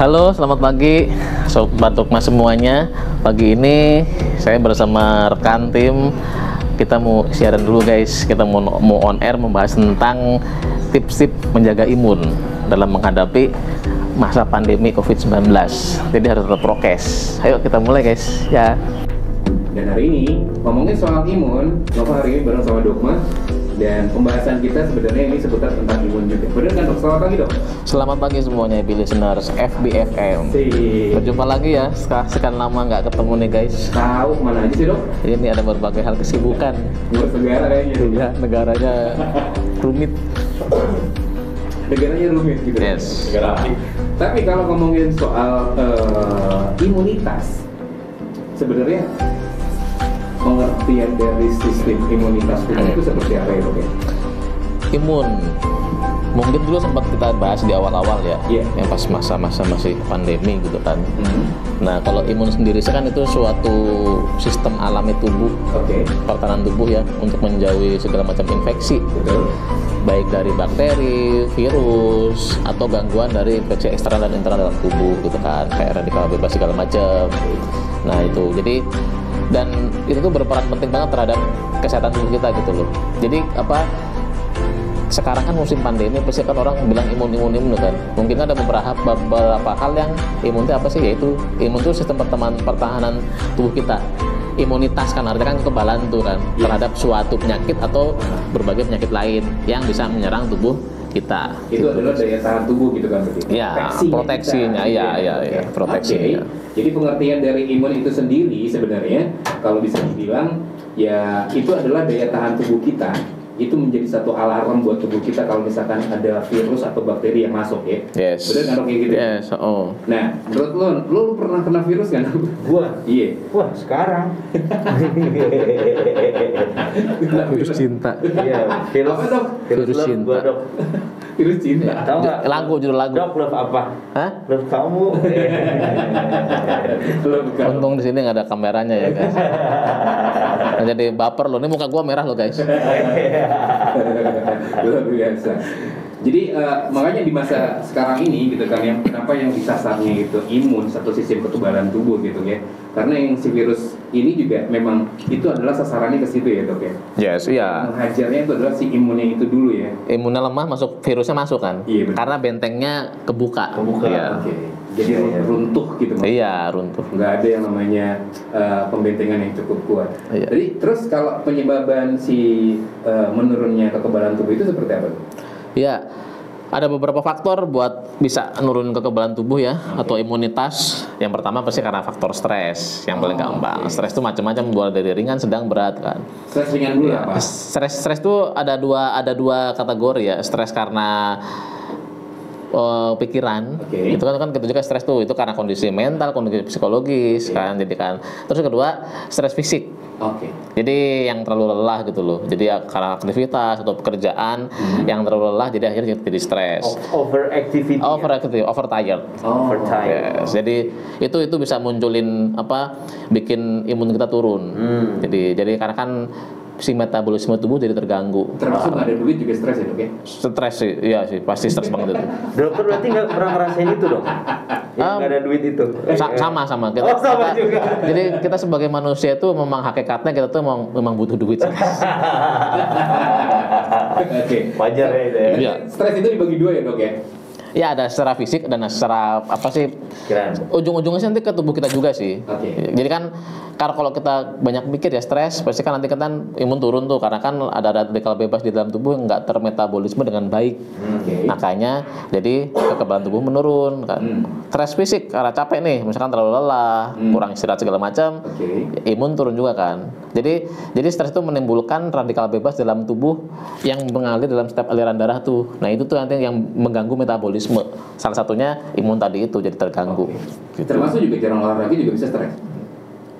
Halo, selamat pagi Sobat Dogma semuanya. Pagi ini saya bersama rekan tim. Kita mau siaran dulu guys. Kita mau on air membahas tentang tips-tips menjaga imun dalam menghadapi masa pandemi COVID-19. Jadi harus tetap prokes. Ayo kita mulai guys ya. Dan hari ini ngomongin soal imun, Nova hari ini bareng sama Dogma. Dan pembahasan kita sebenarnya ini seputar tentang imun juga. Benar kan dok? Selamat pagi dok. Selamat pagi semuanya listeners FBFM. Berjumpa lagi ya. Sekian lama nggak ketemu nih guys. Tahu kemana aja sih dok? Ini ada berbagai hal kesibukan. Ngurus negara kayaknya. Ya, negaranya rumit. Negaranya rumit gitu. Yes. Negara api. Tapi kalau ngomongin soal imunitas, sebenarnya pengertian dari sistem imunitas kita itu seperti apa ya dok ya? Imun mungkin dulu sempat kita bahas di awal-awal ya, yang pas masa-masa masih pandemi gitu kan. Nah kalau imun sendiri kan itu suatu sistem alami tubuh, pertahanan tubuh ya untuk menjauhi segala macam infeksi. Betul. Baik dari bakteri, virus, atau gangguan dari infeksi eksternal dan internal dalam tubuh gitu kan, kayak radikal bebas segala macam. Nah itu jadi dan itu tuh berperan penting banget terhadap kesehatan tubuh kita gitu loh. Jadi apa? Sekarang kan musim pandemi, pasti kan orang bilang imun kan. Mungkin ada beberapa hal yang imun itu apa sih? Yaitu imun itu sistem pertahanan tubuh kita. Imunitas kan artinya kan kekebalan tuh kan terhadap suatu penyakit atau berbagai penyakit lain yang bisa menyerang tubuh kita. Itu adalah daya tahan tubuh gitu kan berarti. Ya, proteksinya, ya, proteksinya. Jadi pengertian dari imun itu sendiri sebenarnya kalau bisa dibilang ya itu adalah daya tahan tubuh kita. Itu menjadi satu alarm buat tubuh kita kalau misalkan ada virus atau bakteri yang masuk ya. Yes. Bener kan kayak gitu? Yes. Oh. Nah, menurut lo pernah kena virus kan? Gua? Iya. Wah, sekarang. Virus cinta. Iya, virus. Apa dok? Virus love cinta. gua, Dok. Virus cinta. Tahu nggak? Judul lagu. Dok, love apa? Hah? Love kamu. Lo bukan. Untung di sini nggak ada kameranya ya guys. Nah, jadi baper loh. Ini muka gua merah loh guys. Luar biasa. Jadi makanya di masa sekarang ini gitu kan yang kenapa yang disasarnya itu imun, satu sistem kekebalan tubuh gitu ya. Karena yang si virus ini juga memang itu adalah sasarannya ke situ ya dok ya. Yes, iya. Menghajarnya itu adalah si imunnya itu dulu ya. Imunnya lemah, virusnya masuk kan? Iya, benar. Karena bentengnya kebuka. Iya. Oke. Jadi runtuh gitu Mas. Iya, runtuh. Nggak ada yang namanya pembentengan yang cukup kuat. Iya. Jadi terus kalau penyebaban si menurunnya kekebalan tubuh itu seperti apa? Iya. Ada beberapa faktor buat bisa menurun kekebalan tubuh ya, atau imunitas. Yang pertama pasti karena faktor stres yang paling gampang. Stres itu macam-macam, mulai dari ringan, sedang, berat kan. Stres ringan dulu apa? Stres itu ada dua kategori ya. Stres karena pikiran, itu kan kita juga stres tuh, itu karena kondisi mental, kondisi psikologis kan, jadi kan. Terus yang kedua stres fisik. Jadi yang terlalu lelah gitu loh. Jadi ya karena aktivitas atau pekerjaan yang terlalu lelah, jadi akhirnya jadi stres. Overactivity. Overtired. Yes. Jadi itu bisa munculin bikin imun kita turun. Jadi karena kan si metabolisme tubuh jadi terganggu. Termasuk nggak ada duit juga stres ya dok ya? Stres sih, iya sih, pasti stres banget itu. Dokter berarti nggak pernah ngerasain itu dong? Yang nggak ada duit itu? Sama. Sama juga. Jadi kita sebagai manusia itu memang hakikatnya kita tuh memang butuh duit sih. Wajar ya itu ya. Iya. Stres itu dibagi dua ya dok ya? Ya ada secara fisik dan secara ujung-ujungnya nanti ke tubuh kita juga sih. Jadi kan kalau kita banyak mikir ya stres, pasti kan nanti kan imun turun tuh, karena kan ada radikal bebas di dalam tubuh yang nggak termetabolisme dengan baik. Makanya jadi kekebalan tubuh menurun kan. Stres fisik karena capek nih, misalkan terlalu lelah, kurang istirahat segala macam, imun turun juga kan. Jadi stres itu menimbulkan radikal bebas dalam tubuh yang mengalir dalam setiap aliran darah tuh. Nah itu tuh nanti yang mengganggu metabolisme. Salah satunya imun tadi itu jadi terganggu. Gitu. Termasuk juga jarang olahraga juga bisa stres.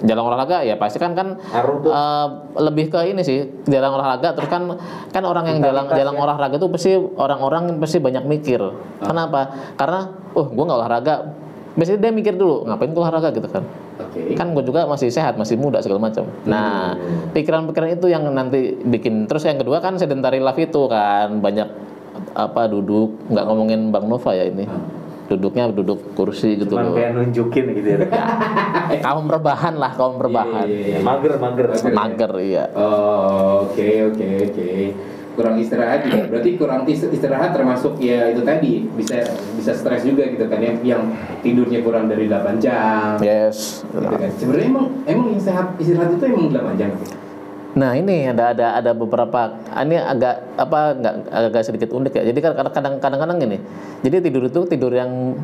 Jarang olahraga ya pasti kan lebih ke ini sih, jarang olahraga. Terus kan orang yang jarang olahraga tuh pasti orang-orang pasti banyak mikir. Kenapa? Karena gue nggak olahraga. Biasanya dia mikir dulu, ngapain gue olahraga gitu kan. Kan gue juga masih sehat, masih muda segala macam. Nah, pikiran-pikiran itu yang nanti bikin. Terus yang kedua kan sedentary life itu kan banyak duduk, nggak ngomongin Bang Nova ya ini. duduknya duduk kursi gitu Cuman loh. kayak nunjukin gitu ya. Kaum rebahan lah, kaum rebahan. Iya. Mager. Mager, iya. Oh, oke. Kurang istirahat juga. Berarti kurang istirahat termasuk ya itu tadi bisa stres juga gitu kan ya, yang tidurnya kurang dari 8 jam. Yes. Gitu kan. Sebenarnya emang yang sehat istirahat itu emang 8 jam. Nah ini ada beberapa, ini agak sedikit unik ya. Jadi kan kadang-kadang gini. Jadi tidur yang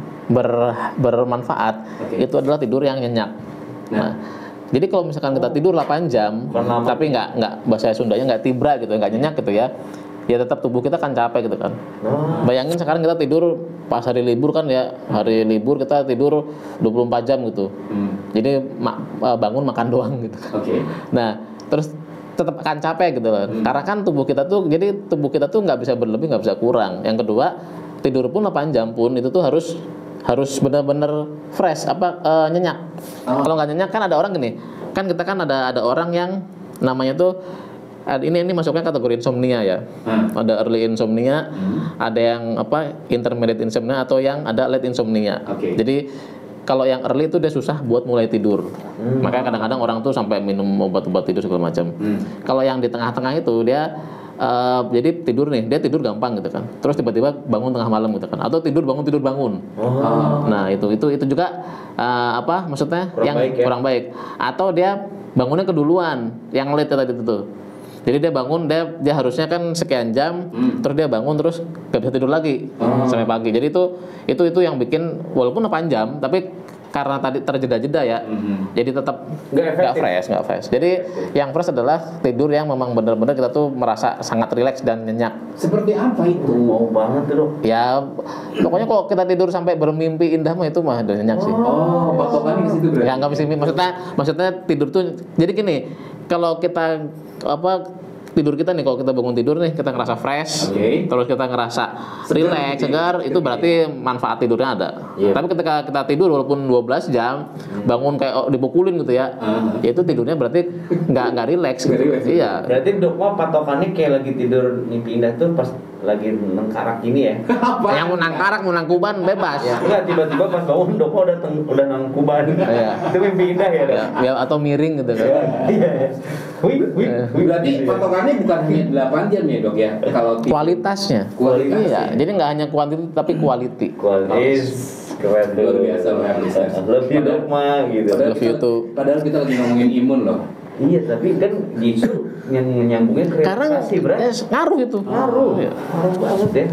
bermanfaat itu adalah tidur yang nyenyak. Nah, jadi kalau misalkan kita tidur 8 jam, tapi nggak bahasa Sundanya nggak tibra gitu, nggak nyenyak gitu ya tetap tubuh kita kan capek gitu kan. Bayangin sekarang kita tidur pas hari libur kan ya, hari libur kita tidur 24 jam gitu. Jadi bangun makan doang gitu kan. Nah, terus tetap akan capek gitu loh. Karena kan tubuh kita tuh nggak bisa berlebih, nggak bisa kurang. Yang kedua, tidur pun 8 jam pun itu tuh harus benar-benar fresh, nyenyak. Kalau nggak nyenyak kan ada orang gini, kan kita kan ada orang yang namanya tuh ini masuknya kategori insomnia ya. Ada early insomnia, ada yang intermediate insomnia atau yang ada late insomnia. Jadi kalau yang early itu dia susah buat mulai tidur. Makanya kadang-kadang orang tuh sampai minum obat-obat tidur segala macam. Kalau yang di tengah-tengah itu dia jadi dia tidur gampang gitu kan. Terus tiba-tiba bangun tengah malam gitu kan. Atau tidur bangun. Nah, itu juga maksudnya kurang baik. Atau dia bangunnya keduluan, yang late tadi itu. Jadi dia bangun, dia harusnya kan sekian jam, terus dia bangun terus gak bisa tidur lagi sampai pagi. Jadi itu yang bikin walaupun 8 jam, tapi karena tadi terjeda-jeda ya, jadi tetap nggak fresh. Jadi yang fresh adalah tidur yang memang benar-benar kita tuh merasa sangat rileks dan nyenyak. Seperti apa itu? Mau banget tuh. Ya, pokoknya kalau kita tidur sampai bermimpi indah mah itu mah udah nyenyak sih. Patokannya ke situ berarti. Ya nggak bisa maksudnya tidur tuh. Jadi gini, kalau kita tidur kita nih, kalau kita bangun tidur nih kita ngerasa fresh, terus kita ngerasa relax, segar, itu berarti manfaat tidurnya ada. Tapi ketika kita tidur walaupun 12 jam, bangun kayak dipukulin gitu ya, itu tidurnya berarti nggak relax gitu. Iya. Berarti Dok mah patokannya kayak lagi tidur mimpi indah tuh pas lagi nengkarak gini ya. Yang mau nangkarak, mau nangkuban bebas. Ya, enggak tiba-tiba pas bangun Dok udah nangkuban. Itu mimpi indah ya, Dok. Ya, atau miring gitu kan. Iya. Berarti patokannya bukan hanya 8 jam ya, Dok ya. Kalau kualitasnya. Iya, jadi nggak hanya kuantiti tapi quality. Keren tuh. Luar biasa Love you Dok mah gitu. Padahal kita lagi ngomongin imun loh. Iya, tapi kan justru yang nyambungnya ke relaksasi, Bro. Ngaruh itu. Ngaruh banget ya.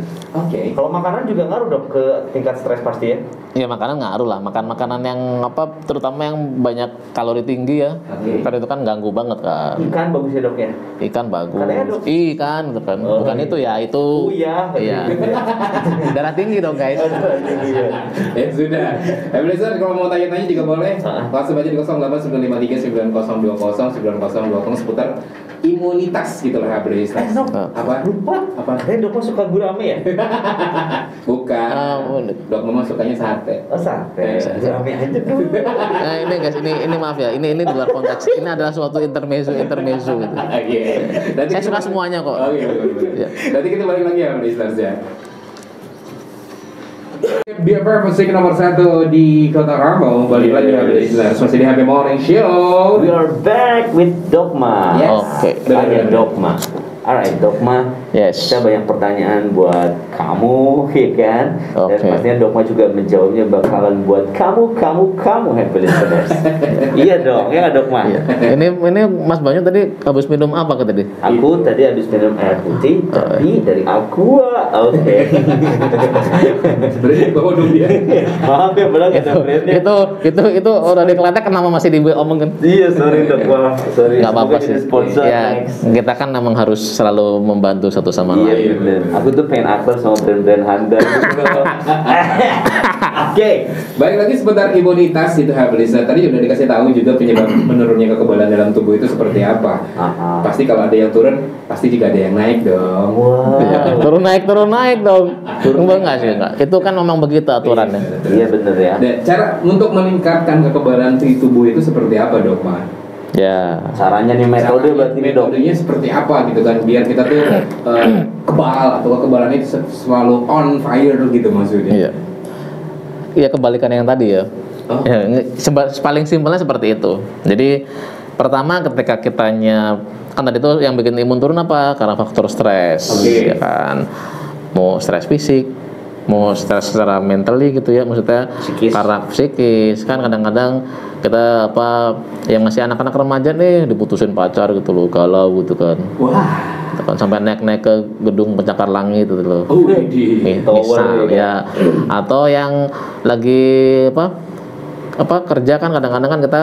Kalau makanan juga ngaruh Dok ke tingkat stres pasti ya. Iya, makanan ngaruh lah. Makanan yang terutama yang banyak kalori tinggi ya. Karena itu kan ganggu banget kan. Ikan bagus ya Dok ya. Ikan bagus. Katanya, Dok. Ikan gitu kan. Bukan itu ya, itu. Iya. Darah tinggi dong guys. Ya sudah. Listener kalau mau tanya-tanya juga boleh. Langsung aja di 08939020 9020 seputar imunitas gitu lah listener. Apa? Dok suka gurame ya? Bukan. Dok memang sukanya sate. Sate. Gurame aja tuh. Nah, ini guys, ini maaf ya. Ini di luar konteks. Ini adalah suatu intermezzo gitu. Saya suka semuanya kok. Nanti kita balik lagi ya listeners ya. BFF musik nomor 1 di Kota Ramo. Balik lagi ya listeners, masih di Happy Morning Show. We are back with Dogma. Oke. Ada Dogma. Alright, Dogma. Yes. Kita banyak pertanyaan buat kamu, ya kan? Dan pastinya Dogma juga menjawabnya bakalan buat kamu happy listeners. Iya dong, ya nggak Dogma? Iya. Ini Mas Banyu tadi habis minum apa tadi? Aku tadi habis minum air putih, tapi dari Aqua. Oke. Berarti bawa dong dia. Maaf ya, belum ada brandnya. Itu udah dikeletek kenapa masih diomongin? Iya, sorry Dogma. Sorry. Nggak apa-apa sih. Sponsor. Ya, kita kan memang harus selalu membantu satu sama lain. Iya benar. Aku tuh pengen aktor sama brand-brand handal. Oke. Baik lagi seputar imunitas itu Hablisa. Tadi udah dikasih tahu juga penyebab menurunnya kekebalan dalam tubuh itu seperti apa. Pasti kalau ada yang turun, pasti juga ada yang naik dong. Wow. Ya, turun naik dong. Enggak sih enggak. Itu kan memang begitu aturannya. Iya benar ya. Dan cara untuk meningkatkan kekebalan di tubuh itu seperti apa, Dok, Man? Ya. Caranya nih metodenya seperti apa gitu kan biar kita tuh kebal atau kekebalan itu selalu on fire gitu maksudnya. Iya. ya kebalikan yang tadi ya. Ya, paling simpelnya seperti itu. Jadi pertama ketika kitanya kan tadi itu yang bikin imun turun apa? Karena faktor stres, ya kan. Mau stres fisik, mau stres secara mentally gitu ya, maksudnya karena psikis kan kadang-kadang kita yang masih anak-anak remaja nih diputusin pacar gitu loh, galau gitu kan. Wah. Kan sampai naik-naik ke gedung pencakar langit gitu loh. Misal ya. Atau yang lagi kerja kan kadang-kadang kan kita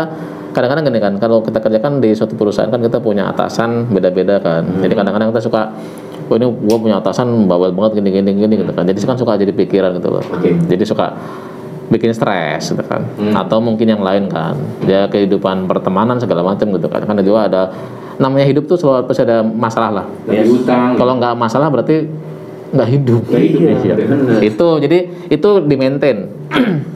kadang-kadang gini kan, kalau kita kerjakan di suatu perusahaan kan kita punya atasan beda-beda kan. Jadi kadang-kadang kita suka ini gua punya atasan bawel banget gini gitu kan. Jadi kan suka jadi pikiran gitu loh. Jadi suka bikin stres gitu kan. Atau mungkin yang lain kan. Ya kehidupan pertemanan segala macam gitu kan. Kan juga ada namanya hidup tuh selalu pasti ada masalah lah. Kalau nggak masalah berarti nggak hidup. Itu jadi itu di maintain.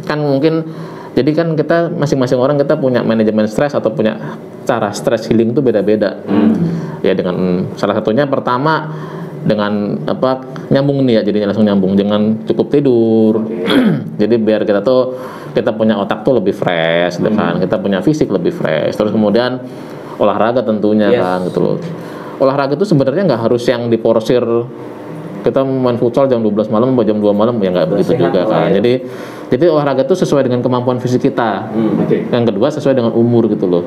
Kan mungkin jadi kan kita masing-masing orang kita punya manajemen stres atau punya cara stress healing itu beda-beda. Ya dengan salah satunya pertama dengan nyambung nih ya, jadinya langsung nyambung dengan cukup tidur. Jadi biar kita punya otak tuh lebih fresh gitu kan. Kita punya fisik lebih fresh. Terus kemudian olahraga tentunya kan gitu loh. Olahraga itu sebenarnya nggak harus yang diporsir kita main futsal jam 12 malam atau jam 2 malam ya nggak begitu juga kan. Jadi olahraga itu sesuai dengan kemampuan fisik kita. Yang kedua sesuai dengan umur gitu loh.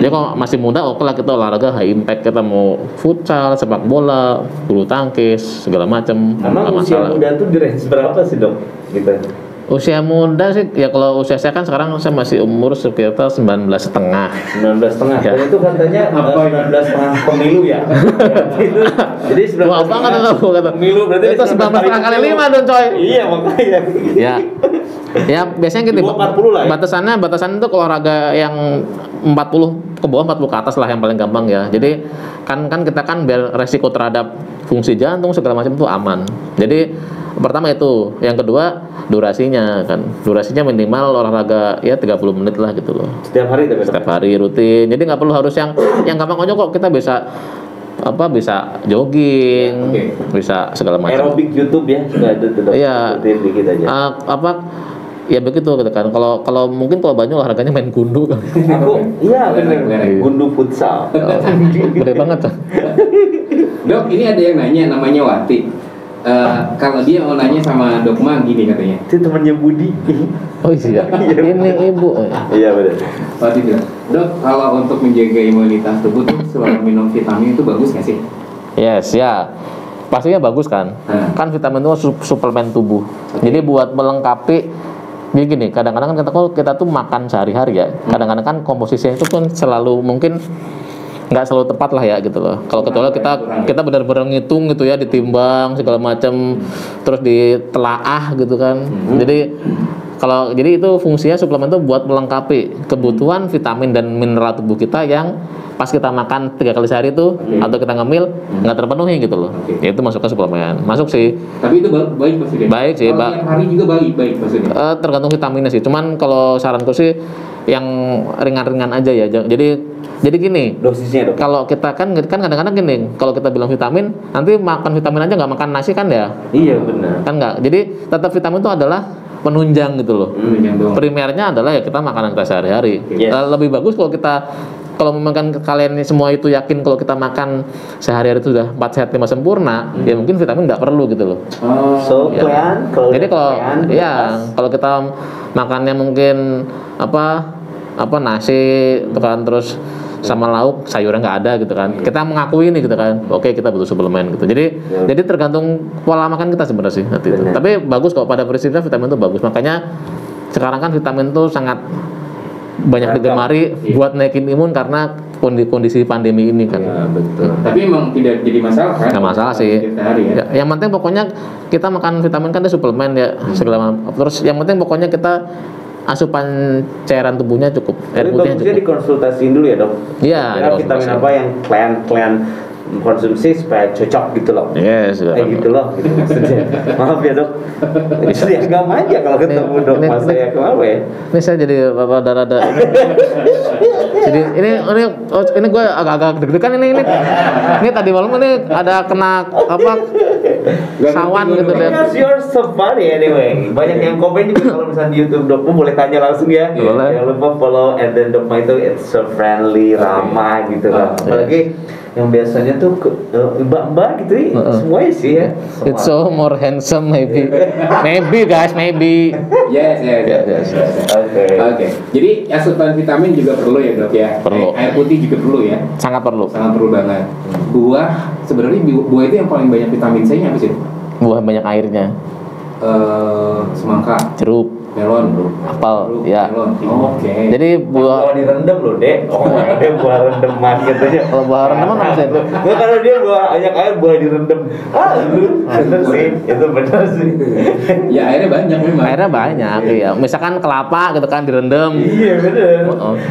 Jadi kalau masih muda oke lah kita olahraga high impact, kita mau futsal, sepak bola, bulu tangkis, segala macam. Emang usia muda tuh di range berapa sih dok? Gitu. Usia muda sih ya kalau usia saya kan sekarang saya masih umur sekitar 19,5. 19,5. Dan itu katanya 19,5 pemilu ya. Jadi 19,5. Wah, banget kata. Pemilu berarti itu 19,5 kali 5 dong coy. Iya makanya. Ya biasanya gitu. 40 lah ya. Batasannya tuh olahraga yang 40 ke bawah 40 ke atas lah yang paling gampang ya. Jadi kan kita kan biar resiko terhadap fungsi jantung segala macam itu aman. Jadi pertama itu, yang kedua durasinya kan. Durasinya minimal olahraga ya 30 menit lah gitu loh. Setiap hari tapi setiap hari rutin. Jadi nggak perlu harus yang gampang aja kok, kita bisa bisa jogging, bisa segala macam. Aerobik YouTube ya, sudah ada tuh. Iya. Dikit aja. Ya begitu gitu kan. Kalau mungkin kalau banyak olahraganya main gundu kan. Iya benar. Gundu futsal. Gede banget kan. Dok, ini ada yang nanya namanya Wati. Kalau dia mau nanya sama Dokma gini katanya. Itu temannya Budi. Oh iya. Ini ibu. Iya benar. Wati bilang, Dok, kalau untuk menjaga imunitas tubuh tuh selalu minum vitamin itu bagus nggak sih? Yes ya. Pastinya bagus kan. Kan vitamin itu suplemen tubuh. Jadi buat melengkapi. Jadi gini, kadang-kadang kan kita tuh makan sehari-hari ya. Kadang-kadang kan komposisinya itu kan selalu mungkin nggak selalu tepat lah ya gitu loh. Kalau kecuali kita benar-benar ngitung gitu ya, ditimbang segala macam, terus ditelaah gitu kan. Jadi itu fungsinya suplemen itu buat melengkapi kebutuhan vitamin dan mineral tubuh kita yang pas kita makan 3 kali sehari itu atau kita ngemil nggak terpenuhi gitu loh. Ya itu masuk ke suplemen. Masuk sih. Tapi itu baik maksudnya. Baik sih. Kalau tiap hari juga baik maksudnya. Tergantung vitaminnya sih. Cuman kalau saranku sih yang ringan-ringan aja ya. Jadi gini. Dosisnya dok. Kalau kita kan kadang-kadang gini. Kalau kita bilang vitamin, nanti makan vitamin aja nggak makan nasi kan ya? Iya benar. Kan nggak. Jadi tetap vitamin itu adalah penunjang gitu loh. Primernya adalah ya kita makanan kita sehari-hari. Lebih bagus kalau memang kalian semua itu yakin kalau kita makan sehari-hari itu sudah 4 sehat 5 sempurna, ya mungkin vitamin nggak perlu gitu loh. Jadi kalau kita makannya mungkin nasi gitu kan, terus sama lauk sayurnya nggak ada gitu kan, kita mengakui ini gitu kan, oke kita butuh suplemen gitu. Jadi tergantung pola makan kita sebenarnya sih itu. Tapi bagus kok, pada prinsipnya vitamin itu bagus. Makanya sekarang kan vitamin itu sangat banyak digemari buat naikin imun karena kondisi pandemi ini kan. Ya, betul. Tapi emang tidak jadi masalah kan? Nggak masalah sih. Ya, yang penting pokoknya kita makan vitamin kan ada suplemen ya segala macam. Terus yang penting pokoknya kita asupan cairan tubuhnya cukup. Air putihnya cukup. Dikonsultasiin dulu ya dok. Iya. Vitamin apa yang kalian konsumsi supaya cocok gitu loh. Yes. Gitu loh. Gitu maksudnya. Maaf ya dok. Istri agama aja kalau ketemu dok. Mas saya kenapa ya? Ini saya jadi rada-rada. Jadi ini gue agak deg-degan ini. Ini tadi malam ini ada kena apa sawan gitu deh. Because you're so funny anyway. Banyak yang komen juga kalau misalnya di YouTube Dokma boleh tanya langsung ya. Jangan lupa follow Dokma itu it's so friendly, ramah gitu lah. Apalagi yang biasanya tuh mbak-mbak gitu semuanya sih ya. It's so more handsome maybe guys, maybe. Yes. Oke. Jadi asupan vitamin juga perlu ya dok ya. Perlu. Air putih juga perlu ya. Sangat perlu banget. Buah sebenarnya buah itu yang paling banyak vitamin C-nya apa sih? Buah banyak airnya. Semangka, jeruk, melon, apel, ya. Oke. Jadi buah direndam loh, Dek. Dia buah rendeman katanya. Kalau buah rendeman apa sih? Enggak, kalau dia buah banyak air, buah direndam. Bener sih. Itu bener sih. Ya airnya banyak memang. Airnya banyak, iya. Misalkan kelapa gitu kan direndam. Iya, bener.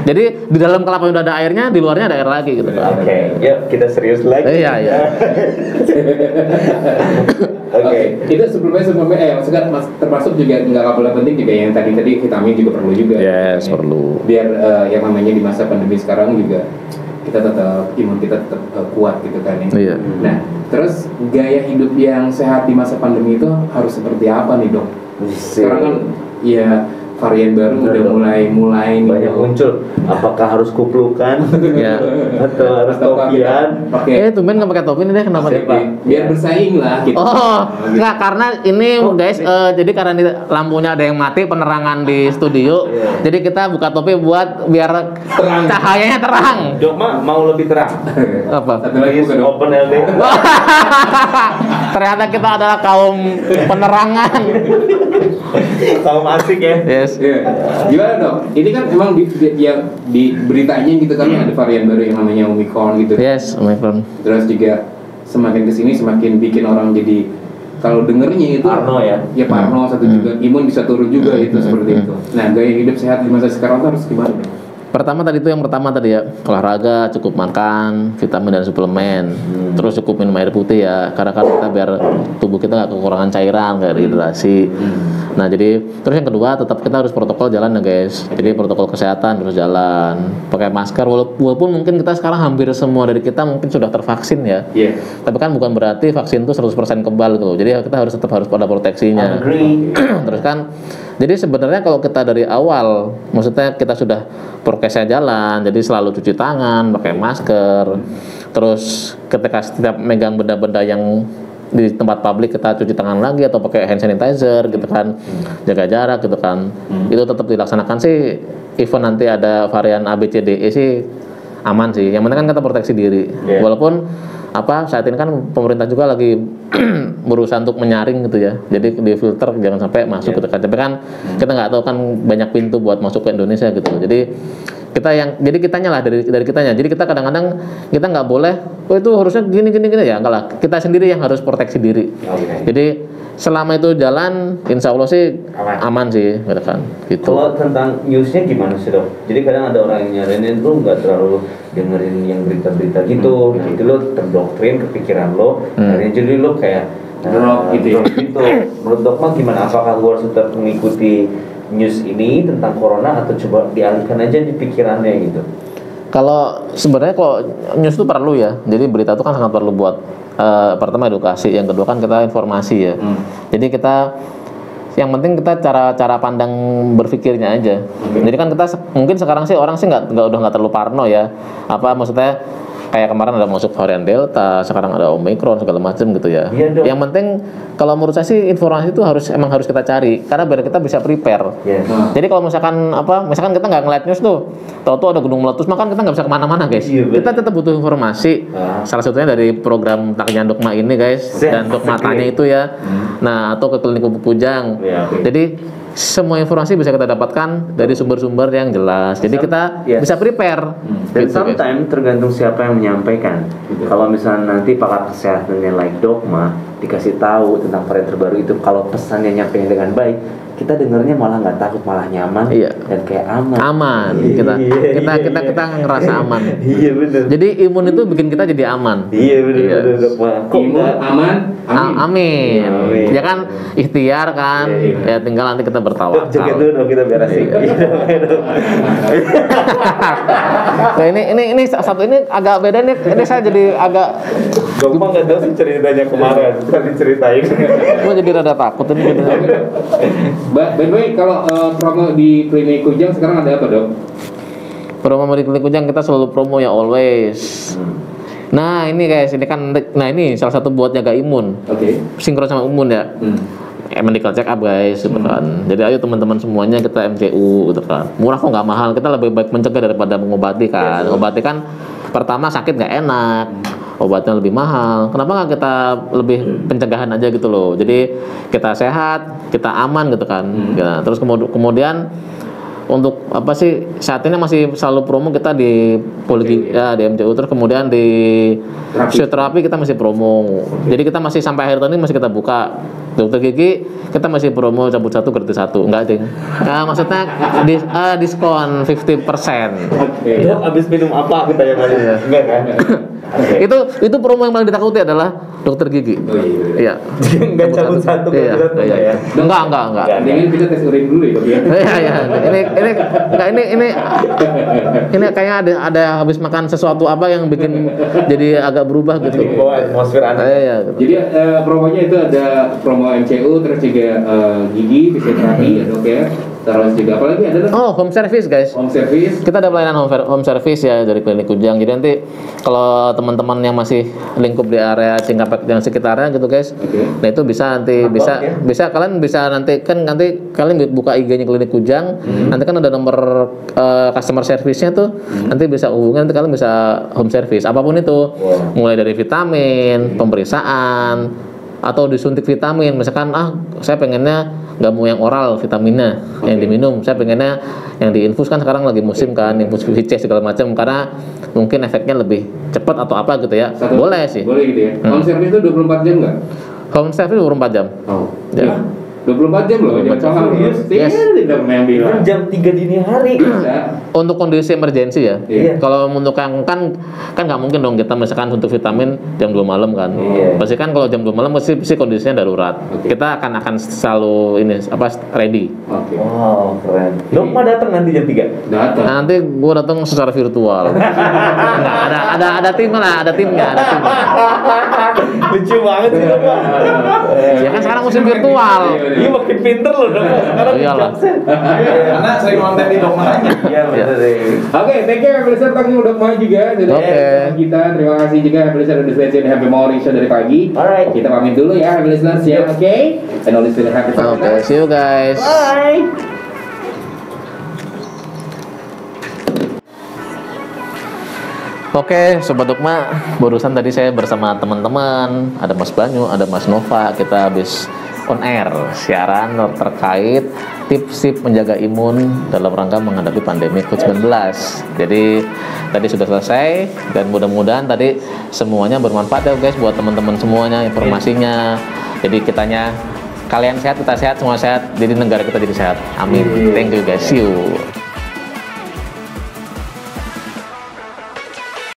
Jadi di dalam kelapa udah ada airnya, di luarnya ada air lagi gitu kan. Oke, yuk kita serius lagi. Iya. Oke. Itu suplemen maksudnya termasuk juga nggak kalah penting juga yang tadi vitamin juga perlu juga. Yes, perlu. Biar yang namanya di masa pandemi sekarang juga kita tetap imun kita tetap kuat gitu kan ya. Iya. Nah, terus gaya hidup yang sehat di masa pandemi itu harus seperti apa nih, Dok? Sekarang kan ya varian baru udah mulai banyak muncul. Apakah harus kuplukan? Ya. Atau harus topian? Tumben nggak pakai topi nih deh, kenapa nih? Biar bersaing lah gitu. Nggak, karena ini guys, jadi karena lampunya ada yang mati, penerangan di studio, jadi kita buka topi buat biar terang. Cahayanya terang. Dokma mau lebih terang. Apa? Satu lagi bukan open LD. Ternyata kita adalah kaum penerangan. Kaum asik ya. Yes. Yeah. Gimana dok? Ini kan emang di beritanya gitu kan ada varian baru yang namanya Omicron gitu. Yes, Omicron. Terus juga semakin kesini semakin bikin orang jadi kalau dengernya itu parno ya. Ya parno satu juga imun bisa turun juga itu seperti itu. Nah gaya hidup sehat di masa sekarang tuh harus gimana? Pertama tadi ya, olahraga, cukup makan, vitamin dan suplemen, terus cukup minum air putih ya, karena kan kita biar tubuh kita nggak kekurangan cairan, nggak dehidrasi. Nah jadi terus yang kedua tetap kita harus protokol jalan ya guys, jadi protokol kesehatan terus jalan, pakai masker walaupun mungkin kita sekarang hampir semua dari kita mungkin sudah tervaksin ya, tapi kan bukan berarti vaksin itu 100% kebal gitu, jadi kita tetap harus pada proteksinya. Terus kan jadi sebenarnya kalau kita dari awal, maksudnya kita sudah prokesnya jalan, jadi selalu cuci tangan, pakai masker, terus ketika setiap megang benda-benda yang di tempat publik kita cuci tangan lagi atau pakai hand sanitizer gitu kan, jaga jarak gitu kan, itu tetap dilaksanakan sih. Even nanti ada varian ABCDE sih aman sih. Yang penting kan kita proteksi diri. Walaupun saat ini kan pemerintah juga lagi berusaha untuk menyaring gitu ya, jadi di filter jangan sampai masuk gitu kan. Tapi kan kita nggak tahu kan banyak pintu buat masuk ke Indonesia gitu. Jadi kitanya lah dari kitanya. Jadi kita kadang-kadang kita nggak boleh itu harusnya gini ya, enggak lah, kita sendiri yang harus proteksi diri. Jadi selama itu jalan, insya Allah sih aman sih, gitu kan. Gitu. Kalau tentang newsnya gimana sih dok? Jadi kadang ada orang yang nyaranin lu nggak terlalu dengerin yang berita-berita gitu, jadi lo terdoktrin kepikiran lo, dan jadi lo kayak drop gitu. Menurut Dokma gimana? Apakah lu harus tetap mengikuti news ini tentang corona atau coba dialihkan aja di pikirannya gitu? Kalau sebenarnya kok news itu perlu ya, jadi berita itu kan sangat perlu buat pertama edukasi, yang kedua kan kita informasi ya. Jadi kita yang penting kita cara pandang berpikirnya aja. Jadi kan kita mungkin sekarang sih orang sih udah nggak terlalu parno ya. Maksudnya kayak kemarin ada masuk varian Delta, sekarang ada Omicron segala macam gitu ya. Yang penting kalau menurut saya sih informasi itu harus kita cari karena biar kita bisa prepare. Jadi kalau misalkan kita nggak ngeliat news tuh, tahu ada gunung meletus, maka kita nggak bisa kemana-mana guys. Kita tetap butuh informasi. Salah satunya dari program Taknya Dokma ini guys, dan Dokma Tanya itu ya. Nah atau ke klinik Pupuk Pujang. Jadi semua informasi bisa kita dapatkan dari sumber-sumber yang jelas. Jadi kita bisa prepare. Dan sometimes tergantung siapa yang menyampaikan. Kalau misalnya nanti pakar kesehatannya like Dokma dikasih tahu tentang varian terbaru itu, kalau pesannya nyampe dengan baik, kita dengarnya malah nggak takut, malah nyaman dan kayak aman. Aman. Kita ngerasa aman. Iya benar. Jadi imun itu bikin kita jadi aman. Iya benar. Kok imun aman? Amin. Ya kan ikhtiar kan. Ya tinggal nanti kita bertawakal. Joget dulu dong, kita beresin. Nah, ini satu ini agak beda nih. Ini saya jadi agak Gopang nggak tahu sih ceritanya kemarin. Tadi ceritain. gue jadi rada takut ini. By the way, kalau promo di Klinik Kujang sekarang ada apa, Dok? Promo di Klinik Kujang kita selalu promo ya always. Nah ini guys, ini salah satu buat jaga imun. Sinkron sama imun ya. Medical check up guys, gitu kan. Jadi ayo teman-teman semuanya kita MCU gitu kan. Murah kok nggak mahal. Kita lebih baik mencegah daripada mengobati kan. Obati kan pertama sakit nggak enak, obatnya lebih mahal. Kenapa nggak kita lebih pencegahan aja gitu loh. Jadi kita sehat, kita aman gitu kan. Ya, terus kemudian untuk apa sih saat ini masih selalu promo kita di di MCU, terus kemudian di fisioterapi kita masih promo. Jadi kita masih sampai akhir tahun ini masih kita buka. Dokter gigi kita masih promo cabut 1 gratis 1. Enggak ding. Nah, maksudnya diskon 50%. Dok, abis minum apa kita yang kali? Enggak kan? Itu promo yang paling ditakuti adalah dokter gigi. Iya. Enggak cabut 1 gratis 1 ya. Enggak. Dengan kita tes urin dulu ya. Iya. Ini kayaknya ada habis makan sesuatu apa yang bikin jadi agak berubah gitu. Bawa atmosfer aneh. Iya. Jadi promonya itu ada promo MCU, terus juga gigi, fisioterapi ya dok ya. Terus juga apa lagi ada? Home service guys. Home service. Kita ada pelayanan home service ya dari Klinik Kujang. Jadi nanti kalau teman-teman yang masih lingkup di area Cingkapek dan sekitarnya gitu guys, nah itu bisa nanti bisa kalian bisa nanti kalian buka IG-nya Klinik Kujang. Nanti kan ada nomor customer service-nya tuh. Nanti bisa hubungi, nanti kalian bisa home service apapun itu. Mulai dari vitamin, pemeriksaan, atau disuntik vitamin, misalkan saya pengennya nggak mau yang oral vitaminnya yang diminum, saya pengennya yang diinfus, kan sekarang lagi musim kan infus VC segala macam, karena mungkin efeknya lebih cepat atau apa gitu ya. Boleh sih. Boleh gitu ya. Home service itu 24 jam nggak? Home service 24 jam. Ya. 24 jam loh, jangan tidak yang bilang. Jam 3 dini hari. Untuk kondisi emergensi ya. Kalau untuk yang kan nggak mungkin dong kita misalkan untuk vitamin jam 2 malam kan. Pasti kan kalau jam 2 malam pasti kondisinya darurat. Kita akan selalu ready. Wow, keren. Dok mah datang nanti jam 3. Datang. Nanti gua datang secara virtual. Enggak, ada timnya. Lucu banget sih dok. Ya kan sekarang musim virtual. Iya makin pinter loh dok. Sekarang iyalah. Karena sering konten di dok makanya. Iya benar deh. Oke, thank you Abelister, thank you Dok Ma juga sudah kita. Terima kasih juga Abelister udah stay Happy Morning Show dari pagi. Alright. Kita pamit dulu ya Abelister, oke? And always feel happy. Oke, see you guys. Bye. Oke, Sobat Dogma, barusan tadi saya bersama teman-teman, ada Mas Banyu, ada Mas Nova, kita habis on air siaran terkait tips-tips menjaga imun dalam rangka menghadapi pandemi COVID-19. Jadi tadi sudah selesai dan mudah-mudahan tadi semuanya bermanfaat ya guys buat teman-teman semuanya informasinya. Jadi kalian sehat, kita sehat, semua sehat, jadi negara kita jadi sehat. Amin. Thank you guys. See you.